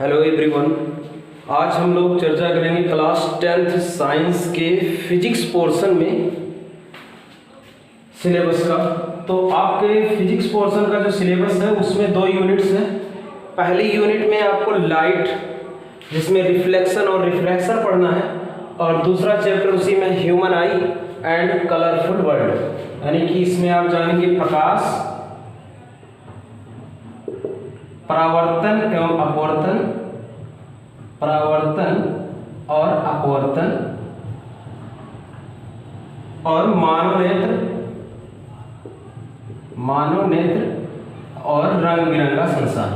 Hello everyone. आज हम लोग चर्चा करेंगे क्लास 10th साइंस के फिजिक्स पोर्शन में सिलेबस का। तो आपके फिजिक्स पोर्शन का जो सिलेबस है उसमें 2 यूनिट्स हैं। पहली यूनिट में आपको लाइट जिसमें रिफ्लेक्शन और रिफ्रैक्शन पढ़ना है, और दूसरा चैप्टर उसी में human I and colourful world, यानी कि इसमें आप जानेंगे प्रकाश, परावर्तन एवं अपवर्तन, परावर्तन और अपवर्तन, और मानव नेत्र और रंग बिरंगा संसार।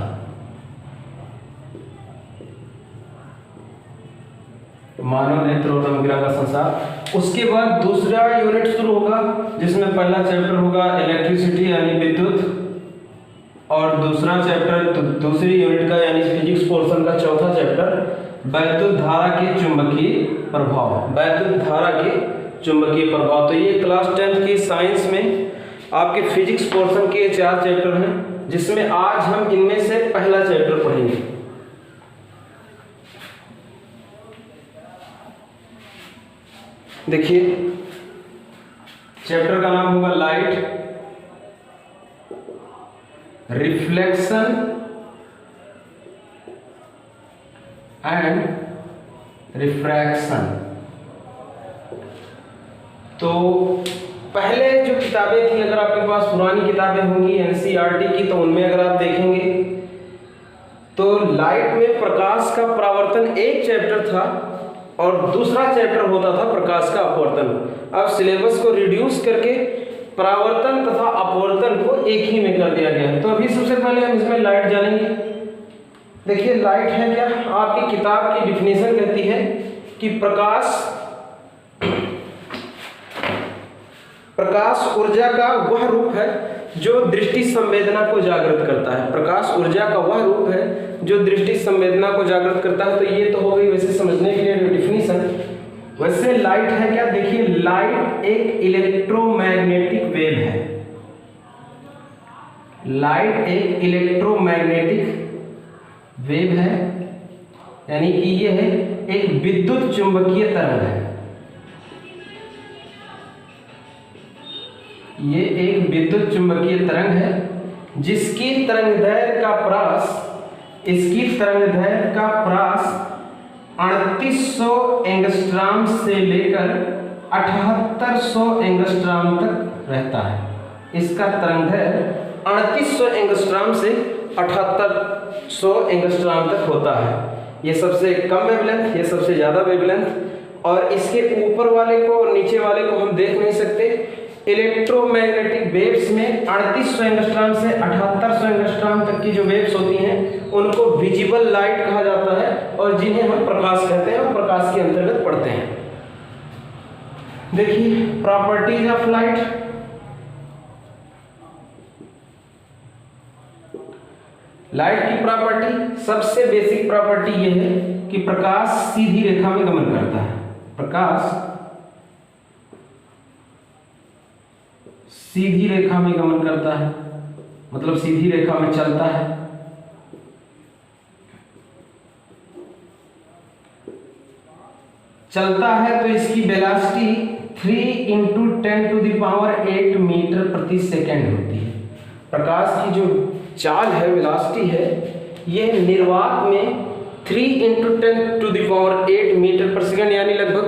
मानव नेत्र और रंग बिरंगा संसार। उसके बाद दूसरा यूनिट शुरू होगा जिसमें पहला चैप्टर होगा इलेक्ट्रिसिटी यानी विद्युत, और दूसरा चैप्टर दूसरी यूनिट का यानी फिजिक्स पोर्शन का चौथा चैप्टर वैद्युत धारा के चुंबकीय प्रभाव। वैद्युत धारा के चुंबकीय प्रभाव। तो ये क्लास 10th की साइंस में आपके फिजिक्स पोर्शन के 4 चैप्टर हैं, जिसमें आज हम इनमें से पहला चैप्टर पढ़ेंगे। देखिए, चैप्टर का नाम होगा लाइट, रिफ्लेक्शन एंड रिफ्रैक्शन। तो पहले जो किताबें थी, अगर आपके पास पुरानी किताबें होंगी एनसीईआरटी की, तो उनमें अगर आप देखेंगे तो लाइट में प्रकाश का परावर्तन एक चैप्टर था और दूसरा चैप्टर होता था प्रकाश का अपवर्तन। अब सिलेबस को रिड्यूस करके परावर्तन तथा अपवर्तन को एक ही में कर दिया गया है। तो अभी सबसे पहले हम इसमें लाइट जानेंगे। देखिए, लाइट है क्या? आपकी किताब की डिफिनेशन कहती है कि प्रकाश ऊर्जा का वह रूप है जो दृष्टि संवेदना को जागृत करता है। प्रकाश ऊर्जा का वह रूप है जो दृष्टि संवेदना को जागृत करता है। तो ये तो हो गई वैसे समझने के लिए डिफिनेशन। वैसे लाइट है क्या? देखिए, लाइट एक इलेक्ट्रोमैग्नेटिक वेव है। लाइट एक इलेक्ट्रोमैग्नेटिक वेव है, यानी कि ये है एक विद्युत चुंबकीय तरंग है। ये एक विद्युत चुंबकीय तरंग है जिसकी तरंगदैर्घ्य का प्रास, इसकी तरंगदैर्घ्य का प्रास 3800 एंगस्ट्रॉम से लेकर 7800 एंगस्ट्रॉम तक रहता है। इसका तरंगदैर्घ्य 3800 एंगस्ट्रॉम से 7800 एंगस्ट्रॉम तक होता है। ये सबसे कम वेवलेंथ, ये सबसे ज़्यादा वेवलेंथ। और इसके ऊपर वाले को और नीचे वाले को हम देख नहीं सकते। इलेक्ट्रोमैग्नेटिक वेव्स में 3800 एंगस्ट्रॉम से 7800 एंगस्ट्रॉम तक की जो वेव्स होती हैं उनको विजिबल लाइट कहा जाता है, और जिन्हें हम प्रकाश कहते हैं और प्रकाश के अंतर्गत पढ़ते हैं। देखिए, प्रॉपर्टीज ऑफ लाइट। लाइट की प्रॉपर्टी, सबसे बेसिक प्रॉपर्टी ये है कि प्रकाश सीधी रेखा में गमन करता है। प्रकाश सीधी रेखा में गमन करता है, मतलब सीधी रेखा में चलता है। चलता है तो इसकी वेलोसिटी 3 × 10⁸ मीटर प्रति सेकेंड होती है। प्रकाश की जो चाल है, वेलोसिटी है, ये निर्वात में 3 × 10⁸ मीटर प्रति सेकेंड, यानी लगभग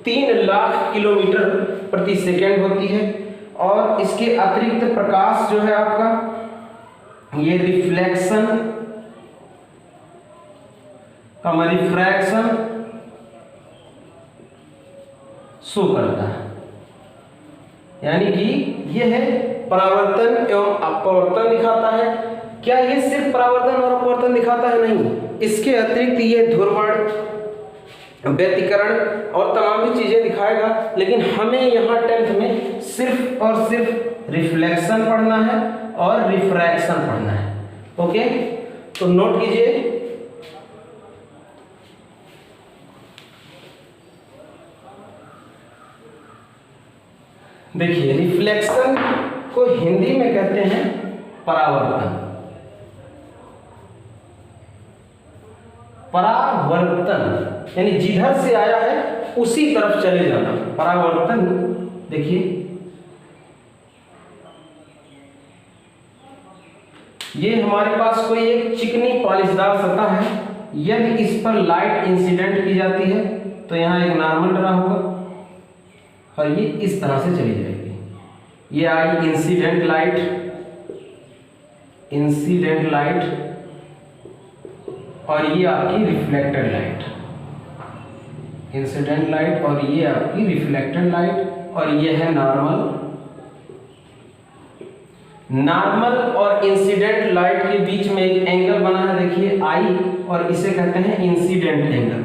3 लाख किलोमीटर प्रति सेकेंड होती है। और इसके अतिरिक्त प्रकाश जो है आपका, ये रिफ्लेक्शन का रिफ्रैक्शन शो करता है, यानी कि यह है परावर्तन एवं अपवर्तन दिखाता है। क्या ये सिर्फ परावर्तन और अपवर्तन दिखाता है? नहीं, इसके अतिरिक्त ये ध्रुवण, व्यतिकरण और तमाम भी चीजें दिखाएगा। लेकिन हमें यहाँ 10th में सिर्फ और सिर्फ रिफ्लेक्शन पढ़ना है और रिफ्रैक्शन पढ़ना है। ओके, तो नोट कीजिए। देखिए, रिफ्लेक्शन को हिंदी में कहते हैं परावर्तन, परावर्तन, यानी जिधर से आया है उसी तरफ चले जाना, परावर्तन। देखिए ये हमारे पास कोई एक चिकनी पॉलिशदार सतह है, यदि इस पर लाइट इंसिडेंट की जाती है तो यहाँ एक नॉर्मल ड्रा होगा और ये इस तरह से चली जाएगी। ये आई इंसिडेंट लाइट, इंसिडेंट लाइट, और ये आपकी रिफ्लेक्टेड लाइट, इंसिडेंट लाइट, और ये आपकी रिफ्लेक्टेड लाइट, और ये है नॉर्मल। नॉर्मल और इंसिडेंट लाइट के बीच में एक एंगल बना है, देखिए आई, और इसे कहते हैं इंसिडेंट एंगल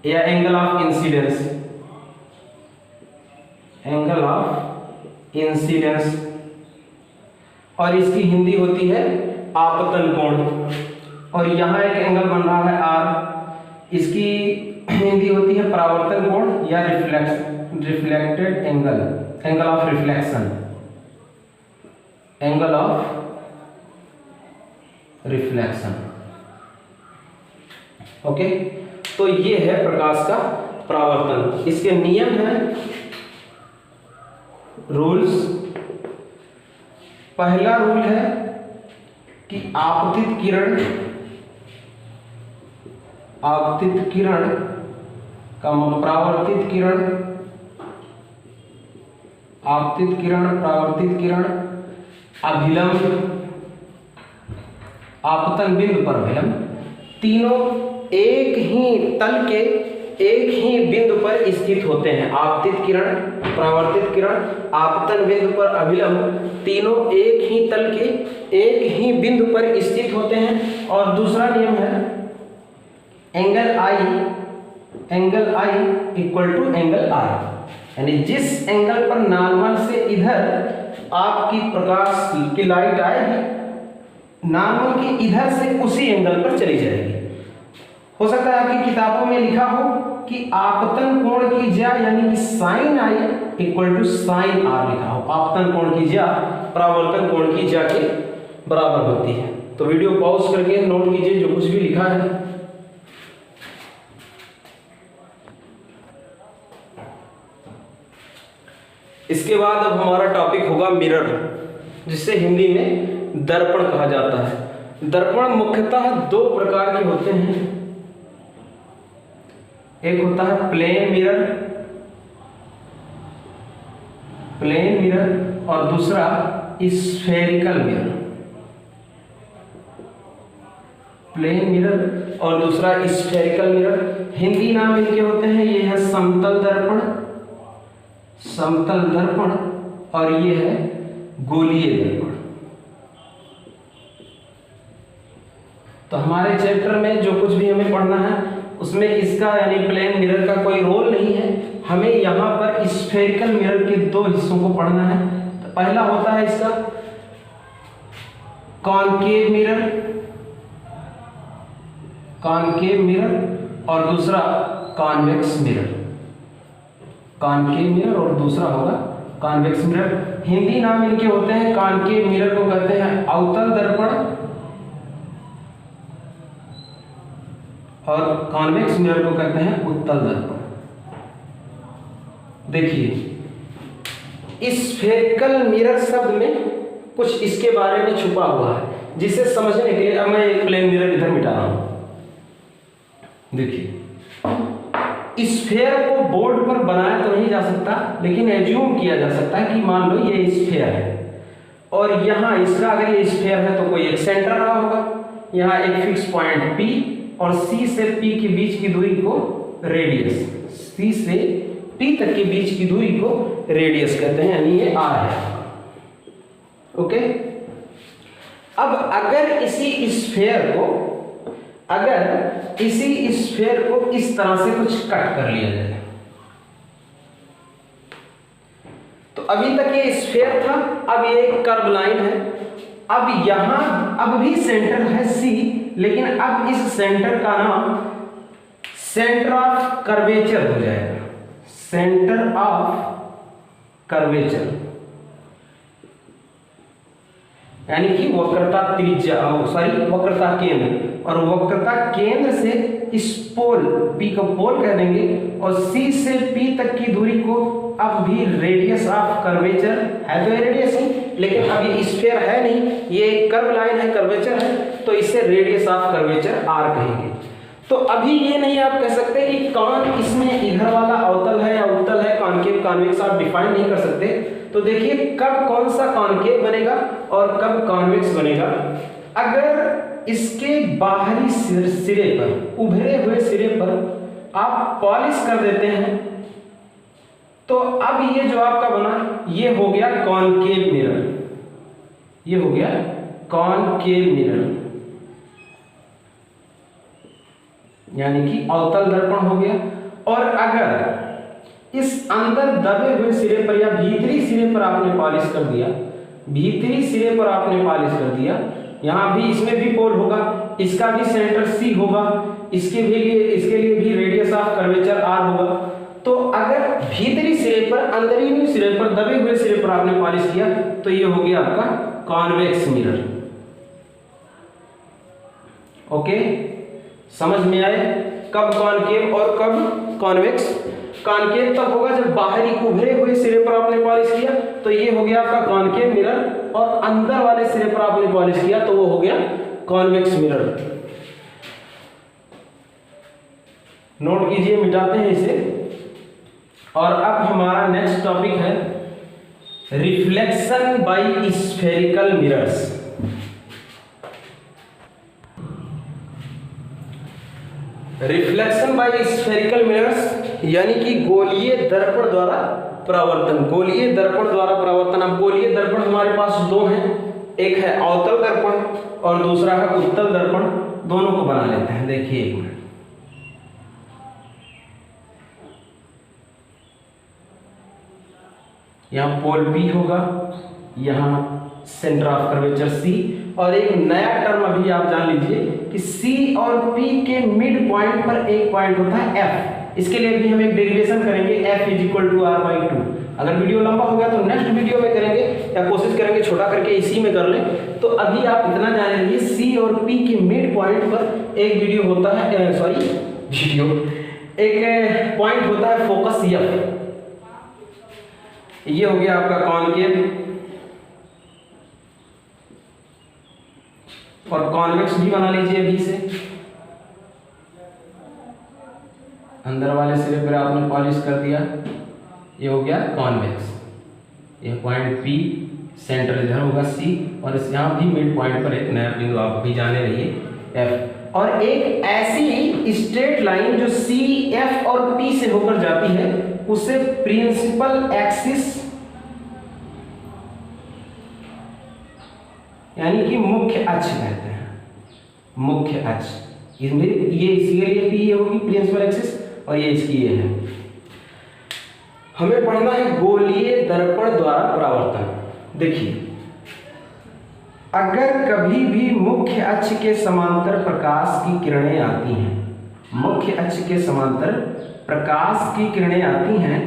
या angle of incidence, angle of incidence, और इसकी हिंदी होती है आपतन कोण। और यहाँ एक एंगल बन रहा है आर, इसकी हिंदी होती है परावर्तन कोण या reflected angle, angle of reflection, angle of reflection. Okay, तो ये है प्रकाश का परावर्तन। इसके नियम हैं, रूल्स। पहला रूल है कि आपतित किरण, आपतित किरण का परावर्तित किरण, आपतित किरण, परावर्तित किरण, अभिलंब, आपतन बिंदु पर अभिलंब, तीनों एक ही तल के एक ही बिंदु पर स्थित होते हैं। आपतित किरण, परावर्तित किरण, आपतन बिंदु पर अभिलंब, तीनों एक ही तल के एक ही बिंदु पर स्थित होते हैं। और दूसरा नियम है angle I equal to angle R, यानी जिस एंगल पर नॉर्मल से इधर आपकी प्रकाश की लाइट आएगी, नॉर्मल की इधर से उसी एंगल पर चली जाएगी। हो सकता है आपकी किताबों में लिखा हो कि आपतन कोण की ज्या, यानी कि sine I equal to sine R लिखा हो। आपतन कोण की ज्या परावर्तन कोण की ज्या के बराबर होती है। तो वीडियो पॉज करके नोट कीजिए जो कुछ भी लिखा है। इसके बाद अब हमारा टॉपिक होगा मिरर, जिसे हिंदी में दर्पण कहा जाता है। दर्पण मुख्यतः दो प्रकार के होते हैं, एक होता है प्लेन मिरर, प्लेन मिरर, और दूसरा स्फेरिकल मिरर, प्लेन मिरर और दूसरा स्फेरिकल मिरर। हिंदी नाम इनके होते हैं, ये है समतल दर्पण, समतल दर्पण, और ये है गोलीय दर्पण। तो हमारे चैप्टर में जो कुछ भी हमें पढ़ना है उसमें इसका यानी प्लेन मिरर का कोई रोल नहीं है। हमें यहाँ पर स्फेरिकल मिरर के दो हिस्सों को पढ़ना है। तो पहला होता है इसका कॉनकेव मिरर, कॉनकेव मिरर, और दूसरा कॉन्वेक्स मिरर, कॉनकेव मिरर और दूसरा होगा कॉन्वेक्स मिरर। हिंदी नाम इनके होते हैं, कॉनकेव मिरर को कहते हैं अवतल दर्पण और कॉन्वेक्स मिरर को कहते हैं उत्तल दर्पण। देखिए स्फेरिकल मिरर शब्द में कुछ इसके बारे में छुपा हुआ है, जिसे समझने के लिए अब मैं एक प्लेन मिरर इधर मिटा रहा हूं। देखिए स्फेयर को बोर्ड पर बनाया तो नहीं जा सकता, लेकिन एज्यूम किया जा सकता है कि मान लो ये स्फेयर है और यहाँ इसका अगर ये स्फेयर है तो कोई एक सेंटर रहा होगा, यहाँ एक फिक्स पॉइंट P और C से P के बीच की दूरी को रेडियस, C से P तक के बीच की दूरी को रेडियस कहते हैं, यानी ये R है। ओके, अब अगर इसी स्फेयर को इस तरह से कुछ कट कर लिया जाए, तो अभी तक ये स्फेयर था, अब ये कर्व लाइन है, अब यहां अब भी सेंटर है C, लेकिन अब इस सेंटर का नाम सेंटर ऑफ कर्वेचर हो जाएगा, सेंटर ऑफ कर्वेचर। यानी कि वक्रता त्रिज्या, वक्रता केंद्र, और वक्रता केंद्र से इस पोल P को पोल कह देंगे, और C से P तक की दूरी को अब भी रेडियस ऑफ कर्वेचर है, तो ये रेडियस ही, लेकिन अब ये स्फीयर है नहीं, ये कर्व लाइन है, कर्वेचर है, तो इसे रेडियस ऑफ कर्वेचर R कहेंगे। तो अभी ये नहीं आप कह सकते कि कौन इसमें इधर वाला अवतल है या उत्तल है, कॉनकेव कॉन्वेक्स आप डिफाइन नहीं कर सकते। तो देखिए कब कौन सा कॉनकेव बनेगा और कब कॉन्वेक्स बनेगा। अगर इसके बाहरी सिरे पर, उभरे हुए सिरे पर आप पॉलिश कर देते हैं, तो अब ये जो आपका बना ये हो गया कॉनकेव मिरर, ये हो गया कॉनकेव मिरर, यानी कि अवतल दर्पण हो गया। और अगर इस अंदर दबे हुए सिरे पर या भीतरी सिरे पर आपने पॉलिश कर दिया, भीतरी सिरे पर आपने पॉलिश कर दिया, यहाँ भी इसमें भी पोल होगा, इसका भी सेंटर C होगा, इसके लिए भी रेडियस ऑफ कर्वेचर R होगा। तो अगर भीतरी सिरे पर, अंदरूनी सिरे पर, दबे हुए सिरे पर आपने पॉलिश किया, तो ये हो गया आपका कॉन्वेक्स मिरर। ओके, समझ में आए कब कॉनकेव और कब कॉन्वेक्स। कॉनकेव तब होगा जब बाहरी उभरे हुए सिरे पर आपने पॉलिश किया, तो ये हो गया आपका कॉनकेव मिरर, और अंदर वाले सिरे पर आपने पॉलिश किया तो वो हो गया कॉन्वेक्स मिरर। नोट कीजिए, मिटाते हैं इसे। और अब हमारा नेक्स्ट टॉपिक है reflection by spherical mirrors. Reflection by spherical mirrors यानी कि गोलीय दर्पण द्वारा परावर्तन। गोलीय दर्पण द्वारा परावर्तन। अब गोलीय दर्पण हमारे पास दो हैं, एक है अवतल दर्पण और दूसरा है उत्तल दर्पण। दोनों को बना लेते हैं। देखिए एक मिनट, यहाँ पोल P होगा, यहाँ सेंटर ऑफ कर्वेचर C, और एक नया टर्म अभी आप जान लीजिए कि C और P के मिड पॉइंट पर एक पॉइंट होता है F। इसके लिए भी हम एक डेरिवेशन करेंगे, F = R/2। अगर वीडियो लंबा हो गया तो नेक्स्ट वीडियो में करेंगे, या कोशिश करेंगे छोटा करके इसी में कर लें। तो अभी आप इतना जान लीजिए C और P के मिड पॉइंट पर एक वीडियो होता है, एक पॉइंट होता है फोकस F। ये हो गया आपका कॉनकेव, और कॉन्वेक्स भी बना लीजिए अभी से। अंदर वाले सिरे पर आपने पॉलिश कर दिया, ये हो गया कॉन्वेक्स। ये पॉइंट P, सेंटर इधर होगा C, और इस यहाँ भी मिड पॉइंट पर एक नया बिंदु आप भी जाने रहिए F। और एक ऐसी स्ट्रेट लाइन जो C, F और P से होकर जाती है उसे प्रिंसिपल एक्सिस यानी कि मुख्य अक्ष कहते हैं। मुख्य अक्ष, इसमें ये इसके लिए भी ये होगी प्रिंसिपल एक्सिस, और ये इसकी ये है। हमें पढ़ना है गोलीय दर्पण द्वारा परावर्तन। देखिए, अगर कभी भी मुख्य अक्ष के समांतर प्रकाश की किरणें आती हैं, मुख्य अक्ष के समांतर प्रकाश की किरणें आती हैं,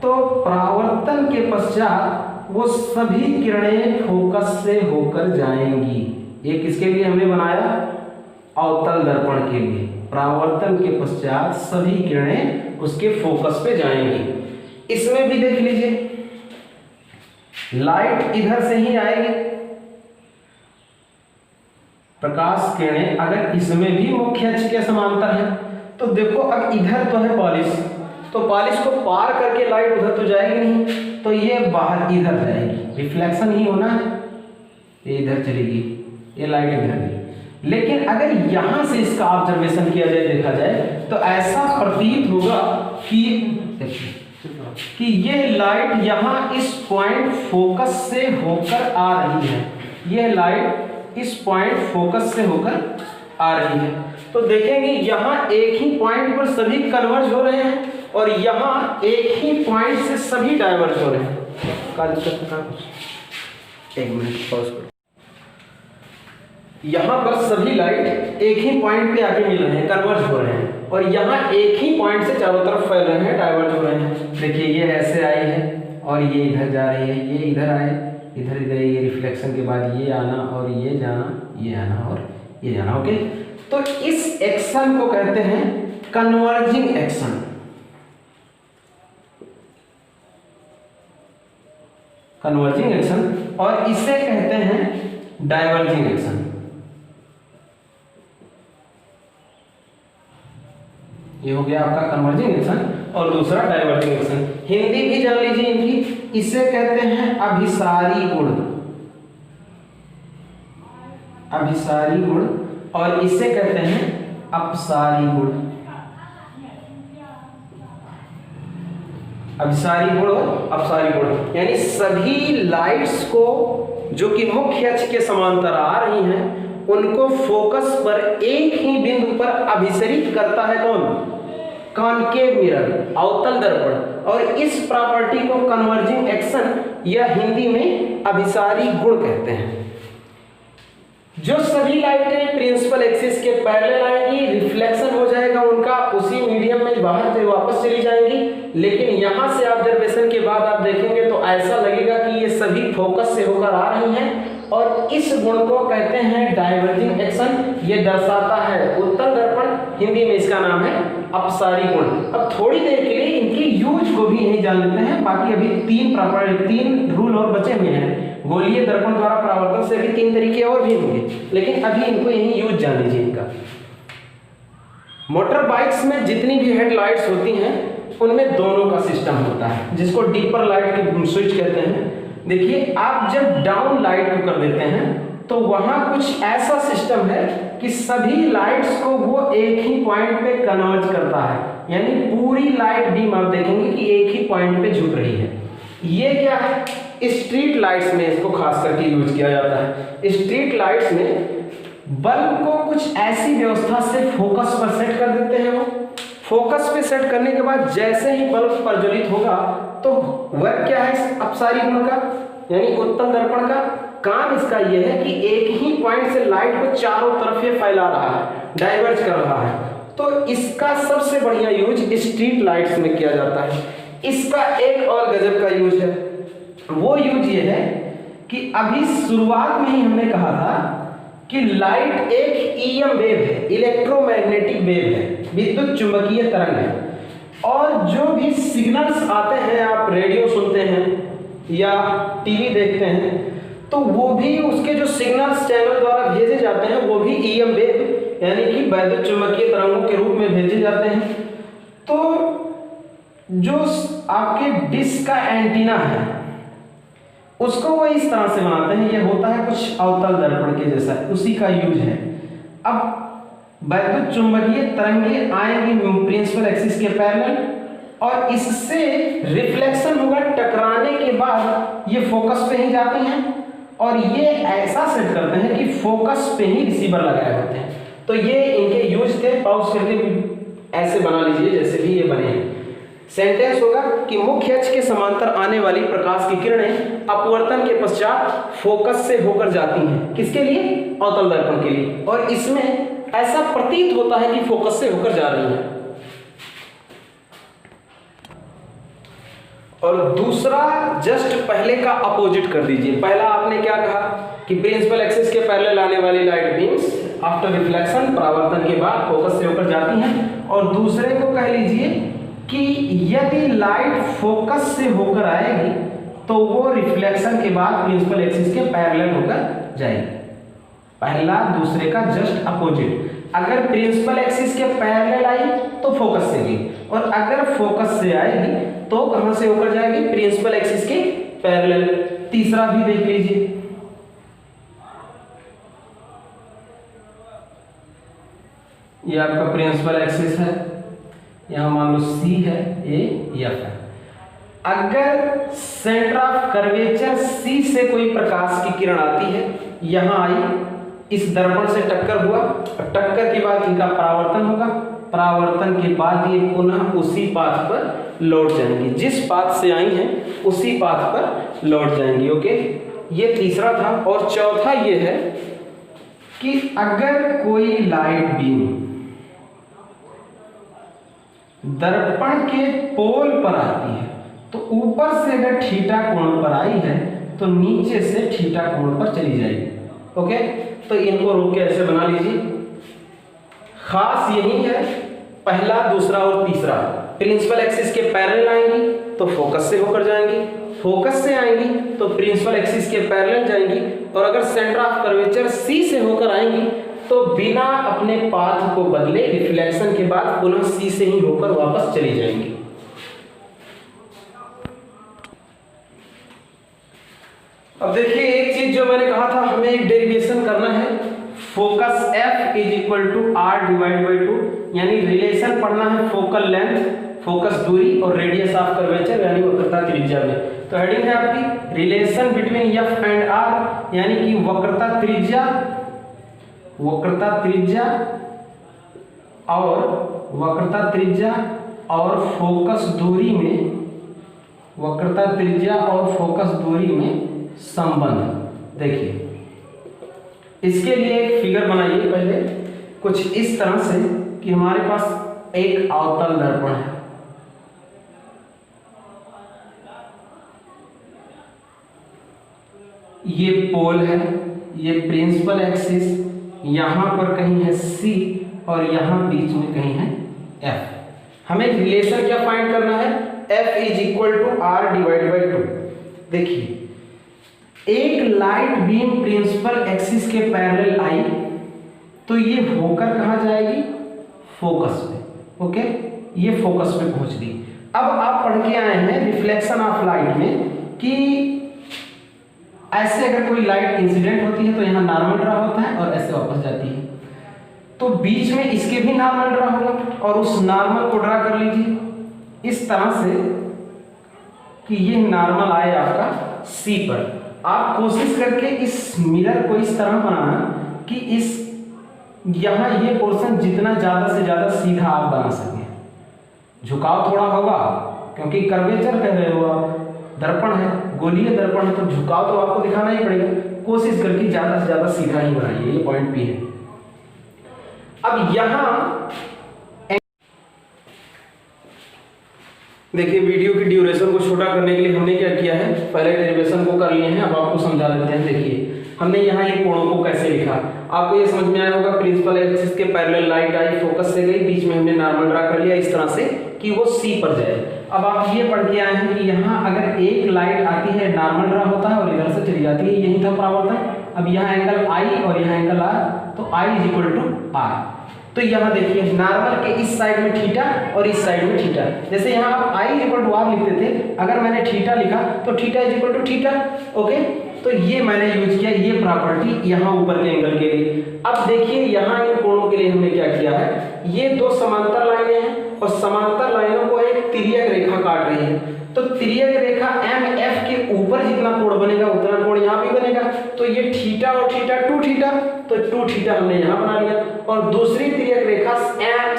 तो परावर्तन के पश्चात वो सभी किरणें फोकस से होकर जाएंगी। ये किसके लिए हमने बनाया? अवतल दर्पण के लिए। परावर्तन के पश्चात सभी किरणें उसके फोकस पे जाएंगी। इसमें भी देख लीजिए, लाइट इधर से ही आएगी, प्रकाश किरणें अगर इसमें भी मुख्य अक्ष के समांतर है, तो देखो अब इधर तो है पॉलिश, तो पॉलिश को पार करके लाइट उधर तो जाएगी नहीं, तो ये बाहर इधर जाएगी, रिफ्लेक्शन ही होना है, ये इधर चलेगी, ये लाइट इधर गई। लेकिन अगर यहां से इसका ऑब्जर्वेशन किया जाए, देखा जाए, तो ऐसा प्रतीत होगा कि ये लाइट यहां इस पॉइंट फोकस से होकर आ रही है। ये लाइट इस पॉइंट फोकस से होकर आ रही है। तो देखेंगे यहां एक ही पॉइंट पर सभी कन्वर्ज हो रहे हैं, और यहाँ एक ही पॉइंट से सभी डाइवर्ज हो रहे हैं। का दिक्कत का कुछ, एक मिनट पॉज करो। यहाँ पर सभी लाइट एक ही पॉइंट पे आके मिल रहे हैं, कन्वर्ज हो रहे हैं, और यहाँ एक ही पॉइंट से चारों तरफ फैल रहे हैं, डाइवर्ज हो रहे हैं। देखिए ये ऐसे आई है और ये इधर जा रही है, ये इधर आए, इधर गए, ये रिफ्लेक्शन के बाद ये आना और ये जाना, ये आना और ये जाना। ओके, तो इस एक्शन को कहते हैं कन्वर्जिंग एक्शन। कन्वर्जिंग एक्शन, और इसे कहते हैं डाइवर्जिंग एक्शन। ये हो गया आपका कन्वर्जिंग एक्शन और दूसरा डाइवर्जिंग एक्शन। हिंदी भी जान लीजिए इनकी, इसे कहते हैं अभिसारी गुण। अभिसारी गुण, और इसे कहते हैं अपसारी गुण। अभिसारी गुण और अपसारी गुण, यानी सभी लाइट्स को जो कि मुख्य अक्ष के समांतर आ रही हैं, उनको फोकस पर एक ही बिंदु पर अभिसरित करता है कौन? कॉनकेव मिरर, अवतल दर्पण। और इस प्रॉपर्टी को कन्वर्जिंग एक्शन या हिंदी में अभिसारी गुण कहते हैं। जो सभी लाइटें प्रिंसिपल एक्सिस के पैरेलल आएंगी, रिफ्लेक्शन हो जाएगा उनका, उसी मीडियम में बाहर से वापस चली जाएंगी। लेकिन यहां से ऑब्जर्वेशन के बाद आप देखेंगे तो ऐसा लगेगा कि ये सभी फोकस से होकर आ रही हैं, और इस गुण को कहते हैं डाइवर्जिंग एक्शन। ये दर्शाता है उत्तल दर्पण, हिंदी में इसका नाम है अपसारी गुण। अब थोड़ी देर के लिए इनकी यूज को भी यही जान लेते हैं, बाकी अभी तीन रूल और बचे हुए हैं। गोलीय दर्पण द्वारा परावर्तन से भी 3 तरीके और भी होंगे, लेकिन अभी इनको यही यूज जान लीजिए इनका। मोटर बाइक्स में जितनी भी हेडलाइट्स होती हैं उनमें दोनों का सिस्टम होता है, जिसको डीपर लाइट की स्विच कहते हैं। देखिए, आप जब डाउन लाइट को कर देते हैं तो वहां कुछ ऐसा सिस्टम है कि सभी लाइट्स को वो एक ही पॉइंट पे कन्वर्ज करता है, यानी पूरी लाइट बीम आप देखेंगे कि एक ही पॉइंट पे झुक रही है। ये क्या है? स्ट्रीट लाइट्स में इसको खास करके यूज किया जाता है। स्ट्रीट लाइट्स में बल्ब को कुछ ऐसी व्यवस्था से फोकस पर सेट कर देते हैं। वो फोकस पे सेट करने के बाद जैसे ही बल्ब प्रज्वलित होगा तो वह क्या है? अपसारी गुण का, यानी उत्तल दर्पण का काम इसका यह है कि एक ही पॉइंट से लाइट को चारों तरफ ये फैला रहा है, डाइवर्ज कर रहा है। तो इसका सबसे बढ़िया यूज स्ट्रीट लाइट्स में किया जाता है। इसका एक और गजब का यूज है, वो यूज ये है कि अभी शुरुआत में ही हमने कहा था कि लाइट एक ईएम वेव है, इलेक्ट्रोमैग्नेटिक वेव है, विद्युत चुंबकीय तरंग है। और जो भी सिग्नल्स आते हैं, आप रेडियो सुनते हैं या टीवी देखते हैं, तो वो भी उसके जो सिग्नल्स चैनल द्वारा भेजे जाते हैं वो भी ईएम वेव यानी कि वैद्युत चुंबकीय तरंगों के रूप में भेजे जाते हैं। तो जो आपके डिश का एंटीना है उसको वो इस तरह से बनाते हैं, ये होता है कुछ अवतल दर्पण के जैसा, उसी का यूज है। अब वैद्युत चुंबकीय तरंगें आएंगी प्रिंसिपल एक्सिस के पैरेलल और इससे रिफ्लेक्शन होगा, टकराने के बाद ये फोकस पे ही जाती हैं और ये ऐसा सेट करते हैं कि फोकस पे ही रिसीवर लगाए होते हैं। तो ये इनके यूज थे। पॉज करके ऐसे बना लीजिए जैसे भी ये बने हैं। सेंटेंस होगा कि मुख्य अक्ष के समांतर आने वाली प्रकाश की किरणें अपवर्तन के पश्चात फोकस से होकर जाती हैं। किसके लिए? अवतल दर्पण के लिए। और इसमें ऐसा प्रतीत होता है कि फोकस से होकर जा रही हैं। और दूसरा जस्ट पहले का अपोजिट कर दीजिए। पहला आपने क्या कहा कि प्रिंसिपल एक्सिस के पैरेलल आने वाली लाइट बीम्स आफ्टर रिफ्लेक्शन, परावर्तन के बाद फोकस से होकर जाती हैं। और दूसरे को कह लीजिए कि यदि लाइट फोकस से होकर आएगी तो वो रिफ्लेक्शन के बाद प्रिंसिपल एक्सिस के पैरेलल होकर जाएगी। पहला दूसरे का जस्ट अपोजिट। अगर प्रिंसिपल एक्सिस के पैरेलल आई तो फोकस से गई, और अगर फोकस से आएगी तो कहां से होकर जाएगी? प्रिंसिपल एक्सिस के पैरेलल। तीसरा भी देख लीजिए। ये आपका प्रिंसिपल एक्सिस है, यहां मान लो C है, A F है। अगर सेंटर ऑफ कर्वेचर C से कोई प्रकाश की किरण आती है, यहां आई, इस दर्पण से टक्कर हुआ, टक्कर के बाद इनका परावर्तन होगा, परावर्तन के बाद ये पुनः उसी पाथ पर लौट जाएंगी, जिस पाथ से आई हैं उसी पाथ पर लौट जाएंगी। ओके, ये तीसरा था। और चौथा ये है कि अगर कोई लाइट बीम दर्पण के पोल पर आती है तो ऊपर से अगर थीटा कोण पर आई है तो नीचे से थीटा कोण पर चली जाएगी। ओके, तो इनको रोक के ऐसे बना लीजिए। खास यही है पहला, दूसरा और तीसरा, प्रिंसिपल एक्सिस के पैरेलल आएंगी तो फोकस से होकर जाएंगी, फोकस से आएंगी तो प्रिंसिपल एक्सिस के पैरेलल जाएंगी, और अगर सेंटर ऑफ कर्वेचर सी से होकर आएंगी तो बिना अपने पाथ को बदले रिफ्लेक्शन के बाद पुनः सी से ही होकर वापस चली जाएंगी। अब देखिए एक चीज जो मैंने कहा था, हमें एक डेरिवेशन करना है, focus F is equal to R divide by 2, यानी रिलेशन पढ़ना है फोकल लेंथ, फोकस दूरी और रेडियस ऑफ कर्वेचर यानी वक्रता त्रिज्या में। तो हेडिंग है आपकी relation between F and R, यानी कि वक्रता त्रिज्या और फोकस दूरी में, वक्रता त्रिज्या और फोकस दूरी में संबंध। देखिए इसके लिए एक फिगर बनाइए पहले कुछ इस तरह से कि हमारे पास एक अवतल दर्पण है, ये पोल है, ये प्रिंसिपल एक्सिस, यहां पर कहीं है C और यहां बीच में कहीं है F। हमें रिलेशन क्या फाइंड करना है, F is equal to R divide by 2। देखिए एक लाइट बीम प्रिंसिपल एक्सिस के पैरेलल आई तो ये होकर कहां जाएगी, फोकस पे। ओके, ये फोकस पे पहुंच गई। अब आप पढ़ के आए हैं रिफ्लेक्शन ऑफ लाइट में कि ऐसे अगर कोई लाइट इंसिडेंट होती है तो यहाँ नॉर्मल ड्रा होता है और ऐसे वापस जाती है, तो बीच में इसके भी नॉर्मल ड्रा होगा और उस नॉर्मल को ड्रा कर लीजिए इस तरह से कि ये नॉर्मल आए आपका C पर। आप कोशिश करके इस मिरर को इस तरह बनाना कि इस यहाँ ये पोर्शन जितना ज़्यादा से ज़्यादा सीधा आप बना सकें। झुकाव थोड़ा होगा क्योंकि कर्वेचर कह रहे हो आप, दर्पण है, गोलीय दर्पण है, तो झुकाव तो आपको दिखाना ही पड़ेगा। कोशिश करके ज़्यादा से ज़्यादा सीधा ही बनाइए, ये पॉइंट भी है। अब यहाँ देखिए वीडियो की ड्यूरेशन को छोटा करने के लिए हमने क्या किया है, पहले डेरिवेशन को कर लिए हैं, अब आपको समझा देते हैं। देखिए हमने यहाँ ये कोणों को कैसे लिखा, आपको ये समझ में आया होगा। प्रिंसिपल एक्सिस के पैरेलल लाइट आई, फोकस से गई, बीच में हमने नॉर्मल ड्रा कर लिया इस तरह से कि वो C पर जाए। अब आप ये पढ़ के आए हैं कि यहाँ अगर एक लाइट आती है नॉर्मल ड्रा होता है और इधर से चली जाती है, यही था परावर्तन। अब यहाँ एंगल I और यहाँ एंगल R, तो I is equal to R। तो यहाँ देखिए नॉर्मल के इस साइड में थीटा और इस साइड में थीटा, जैसे यहाँ आप I is equal to R लिखते थे, अगर मैंने थीटा लिखा तो theta is equal to theta. Okay, तो ये मैंने यूज किया ये प्रॉपर्टी यहाँ ऊपर के एंगल के लिए। अब देखिए यहाँ इन कोणों के लिए हमने क्या किया है, ये दो समांतर लाइनें हैं और समांतर लाइनों को एक तिर्यक रेखा काट रही है, तो तिर्यक रेखा MF के ऊपर जितना कोण बनेगा उतना कोण यहाँ भी बनेगा। तो ये थीटा और थीटा 2 थीटा, तो 2 थीटा हमने यहाँ बना लिया। और दूसरी तिर्यक रेखा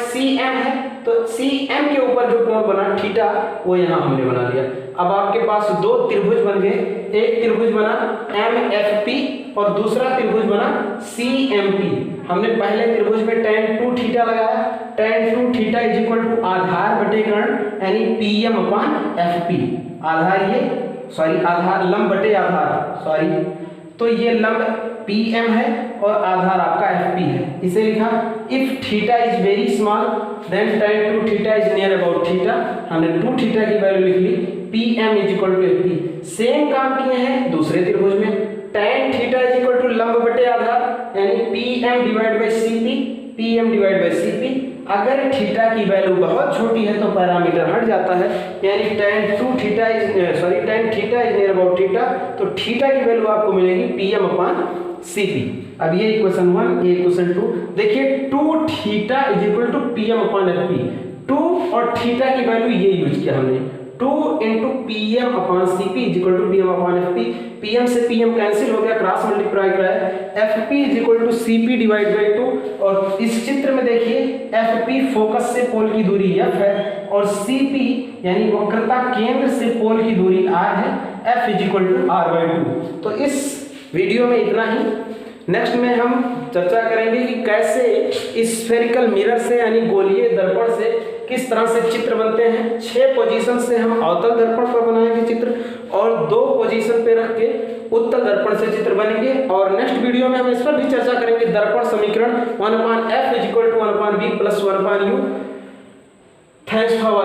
CM है, तो CM के ऊपर जो कोण बना थीटा वो यहाँ हमने बना लिया। अब आपके पास दो त्रिभुज बन गए, एक त्रिभुज बना MFP और दूसरा त्रिभुज बना CMP। हमने पहले त्रिभुज में tan 2 थीटा लगाया, tan 2 theta is equal to आधार बटे कर्ण यानी PM अपान FP। आधार ये आधार लंब बटे आधार तो ये लंब PM है और आधार आपका FP है। इसे लिखा if theta is very small then tan 2 theta is near about theta. हमने 2 थीटा की वैल्यू लिख ली, PM is equal to FP। Same काम किए हैं दूसरे त्रिभुज में, tan theta is equal to लंब बटे आधार यानी PM divide by CP, PM divide by CP। अगर थीटा की वैल्यू बहुत छोटी है तो पैरामीटर हट जाता है, यानी tan theta is near about theta, तो थीटा की वैल्यू आपको मिलेगी PM अपान CP। अब ये इक्वेशन 1, ये इक्वेशन 2। देखिए 2 theta is equal to PM upon FP। 2 और थीटा की वैल्यू ये यूज किया हमने, 2 into PM upon CP is equal to PM upon FP। PM से PM कैंसिल हो गया, क्रॉस मल्टीप्लाई कराया, FP is equal to CP divide by 2। और इस चित्र में देखिए FP फोकस से पोल की दूरी F है और CP यानी वक्रता केंद्र से पोल की दूरी R है, F is equal to R by 2। तो इस वीडियो में इतना ही। नेक्स्ट में हम चर्चा करेंगे कि कैसे स्फेरिकल मिरर से यानी गोलीय दर्पण से किस तरह से चित्र बनते हैं। 6 पोजीशन से हम अवतल दर्पण पर बनाएंगे चित्र और 2 पोजीशन पे रख के उत्तल दर्पण से चित्र बनेंगे। और नेक्स्ट वीडियो में हम इस पर भी चर्चा करेंगे दर्पण समीकरण 1/f = 1/v + 1/u। Thanks for